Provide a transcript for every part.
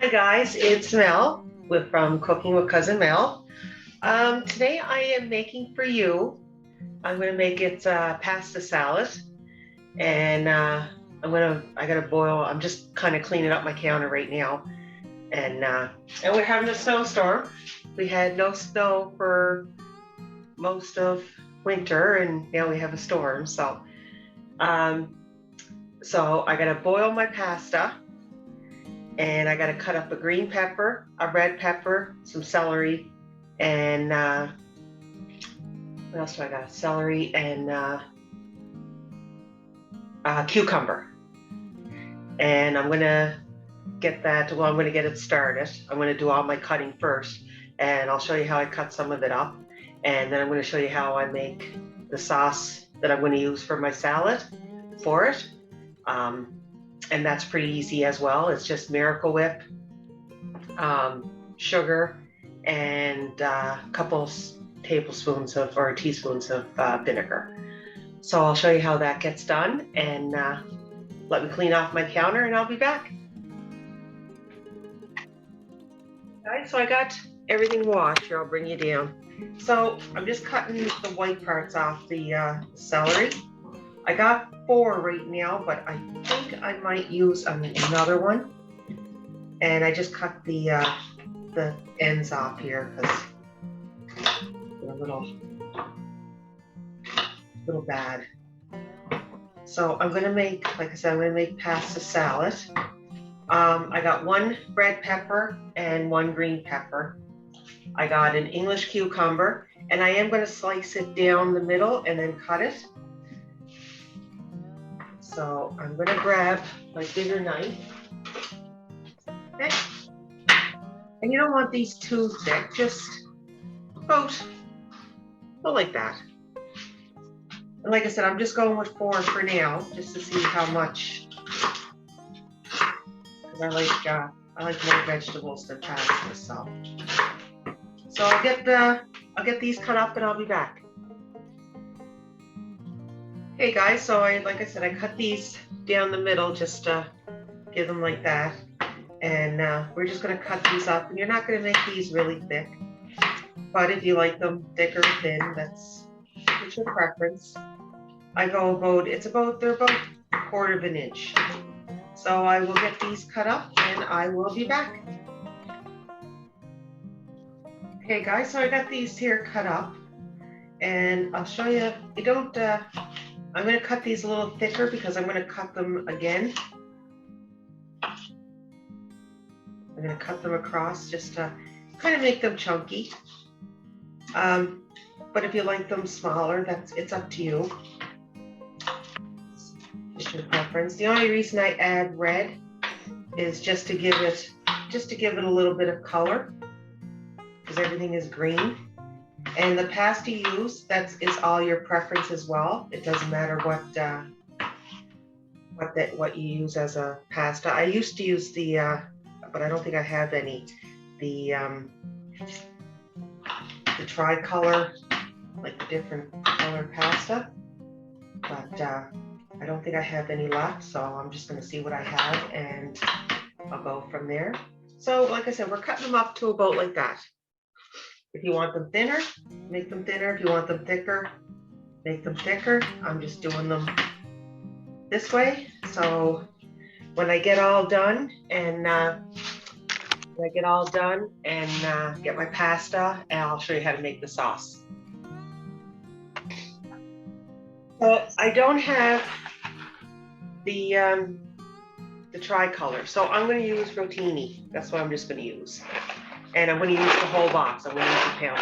Hi guys, it's Mel from Cooking with Cousin Mel. Today I am making for you. I'm going to make it pasta salad, and I gotta boil. I'm just kind of cleaning up my counter right now, and we're having a snowstorm. We had no snow for most of winter, and now we have a storm. Um, so I gotta boil my pasta. And I got to cut up a green pepper, a red pepper, some celery, and what else do I got? Celery and cucumber. And I'm going to get that, well, I'm going to get it started. I'm going to do all my cutting first, and I'll show you how I cut some of it up. And then I'm going to show you how I make the sauce that I'm going to use for my salad for it. And that's pretty easy as well. It's just Miracle Whip, sugar, and a couple tablespoons or teaspoons of vinegar. So I'll show you how that gets done, and let me clean off my counter and I'll be back. All right, so I got everything washed. Here, I'll bring you down. So I'm just cutting the white parts off the celery. I got 4 right now, but I think I might use another one. And I just cut the ends off here because they're a little bad. So I'm gonna make, like I said, I'm gonna make pasta salad. I got 1 red pepper and 1 green pepper. I got an English cucumber, and I am gonna slice it down the middle and then cut it. So I'm going to grab my bigger knife. Okay. And you don't want these too thick, just about like that. And like I said, I'm just going with 4 for now, just to see how much. Because I like more vegetables than pasta. So I'll get these cut up and I'll be back. Hey guys, so like I said, I cut these down the middle just to give them like that. And we're just gonna cut these up, and you're not gonna make these really thick. But if you like them thick or thin, it's your preference. They're about 1/4 of an inch. So I will get these cut up and I will be back. Okay guys, so I got these here cut up, and I'll show you, I'm going to cut these a little thicker because I'm going to cut them again. I'm going to cut them across just to kind of make them chunky. But if you like them smaller, it's up to you. It's your preference. The only reason I add red is just to give it a little bit of color, because everything is green. And the pasta you use, is all your preference as well. It doesn't matter what you use as a pasta. I used to use but I don't think I have any, the tricolor, like the different color pasta. But I don't think I have any left, so I'm just going to see what I have and I'll go from there. So like I said, we're cutting them up to about like that. If you want them thinner, make them thinner. If you want them thicker, make them thicker. I'm just doing them this way. So when I get all done and get my pasta, and I'll show you how to make the sauce. So I don't have the tricolor, so I'm going to use rotini. That's what I'm just going to use. And I'm going to use the whole box. I'm going to use the pound.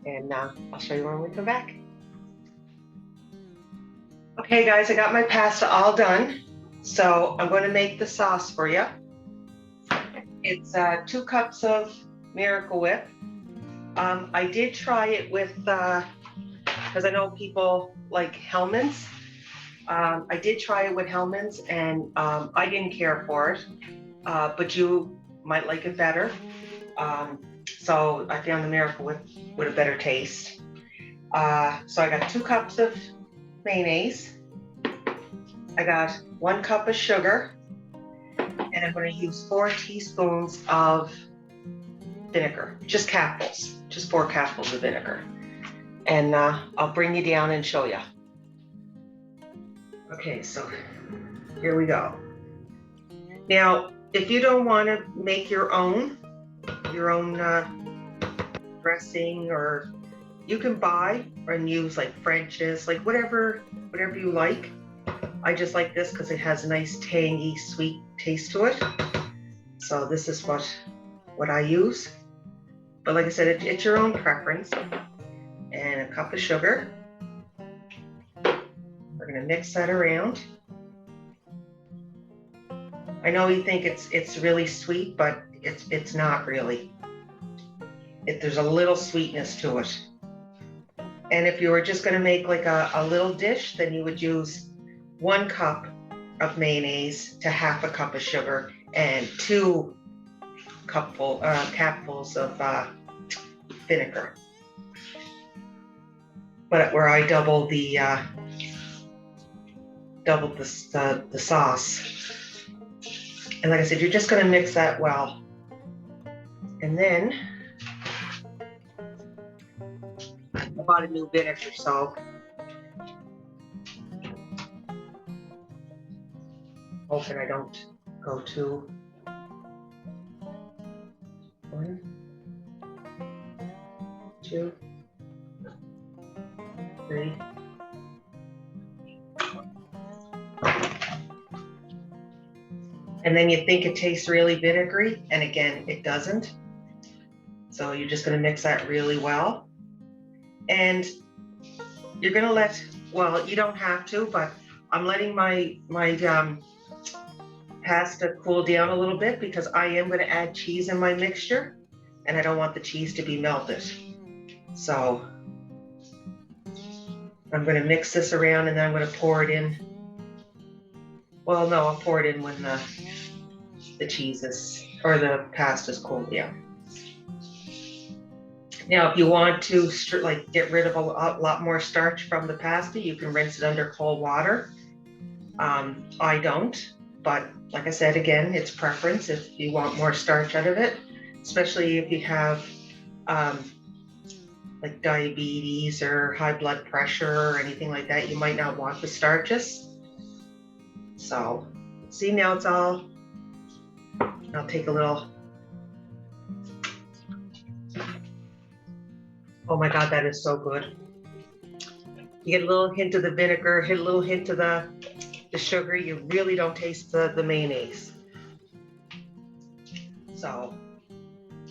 And I'll show you when we come back. Okay guys, I got my pasta all done. So I'm going to make the sauce for you. It's 2 cups of Miracle Whip. I did try it with, because I know people like Hellmann's. I did try it with Hellmann's, and I didn't care for it, but you might like it better. So I found the Miracle Whip with a better taste. So I got 2 cups of mayonnaise. I got 1 cup of sugar, And I'm going to use 4 teaspoons of vinegar, just capfuls, just 4 capfuls of vinegar. And I'll bring you down and show you. Okay, so here we go. Now, if you don't want to make your own dressing, or you can buy and use like French's, like whatever you like. I just like this because it has a nice tangy, sweet taste to it. So this is what I use. But like I said, it's your own preference. And a cup of sugar. We're gonna mix that around. I know you think it's really sweet, but it's not really. There's a little sweetness to it. And if you were just gonna make like a little dish, then you would use 1 cup of mayonnaise to half a cup of sugar and 2 capfuls of vinegar. But where I doubled the sauce. And like I said, you're just going to mix that well. And then I bought a new vinegar, so hoping I don't go too. 1, 2, 3. And then you think it tastes really vinegary, and again, it doesn't. So you're just going to mix that really well. And you're going to well, you don't have to, but I'm letting my pasta cool down a little bit because I am going to add cheese in my mixture, and I don't want the cheese to be melted. So I'm going to mix this around, and then I'm going to pour it in. Well, no, I'll pour it in when the cheese is, or the pasta's cooled down. Now, if you want to like get rid of a lot more starch from the pasta, you can rinse it under cold water. I don't, but like I said, again, it's preference if you want more starch out of it, especially if you have like diabetes or high blood pressure or anything like that. You might not want the starches. So, see, now it's all, I'll take a little, oh my God, that is so good. You get a little hint of the vinegar, hit a little hint of the sugar. You really don't taste the mayonnaise. So,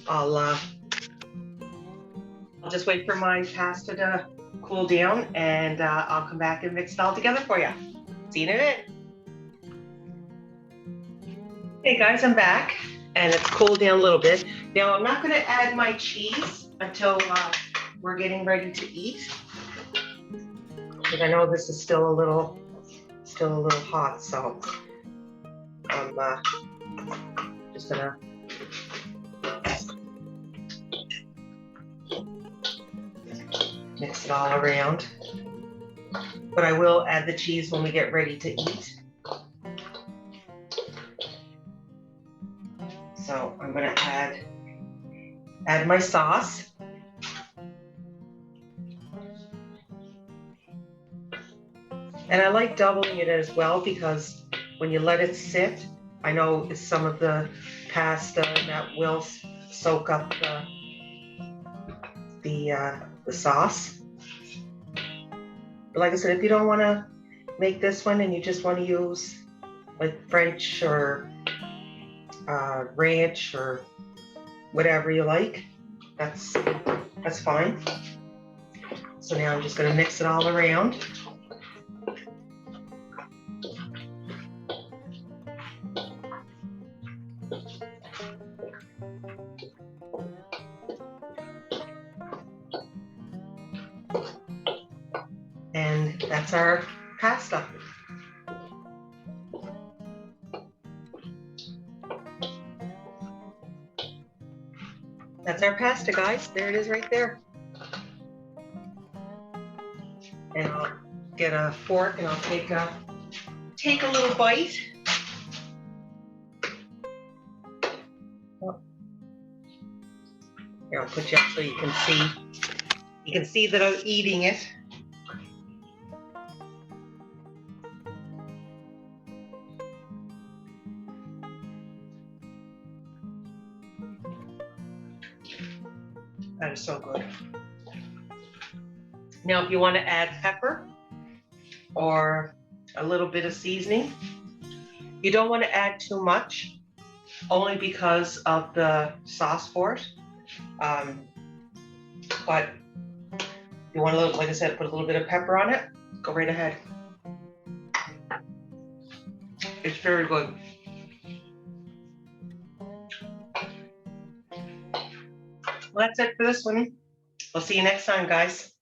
I'll just wait for my pasta to cool down, and I'll come back and mix it all together for you. See you in a minute. Hey guys, I'm back, and it's cooled down a little bit. Now I'm not going to add my cheese until we're getting ready to eat, because I know this is still a little hot. So I'm just gonna mix it all around. But I will add the cheese when we get ready to eat. So I'm going to add my sauce. And I like doubling it as well because when you let it sit, I know some of the pasta that will soak up the sauce. But like I said, if you don't want to make this one and you just want to use like French or ranch or whatever you like, that's fine. So now I'm just going to mix it all around. And that's our pasta. That's our pasta, guys. There it is right there. And I'll get a fork and I'll take a little bite. Oh, here, I'll put you up so you can see. You can see that I'm eating it. That is so good. Now, if you want to add pepper or a little bit of seasoning, you don't want to add too much, only because of the sauce for it. But you want a little, like I said, put a little bit of pepper on it, go right ahead. It's very good. Well, that's it for this one. We'll see you next time, guys.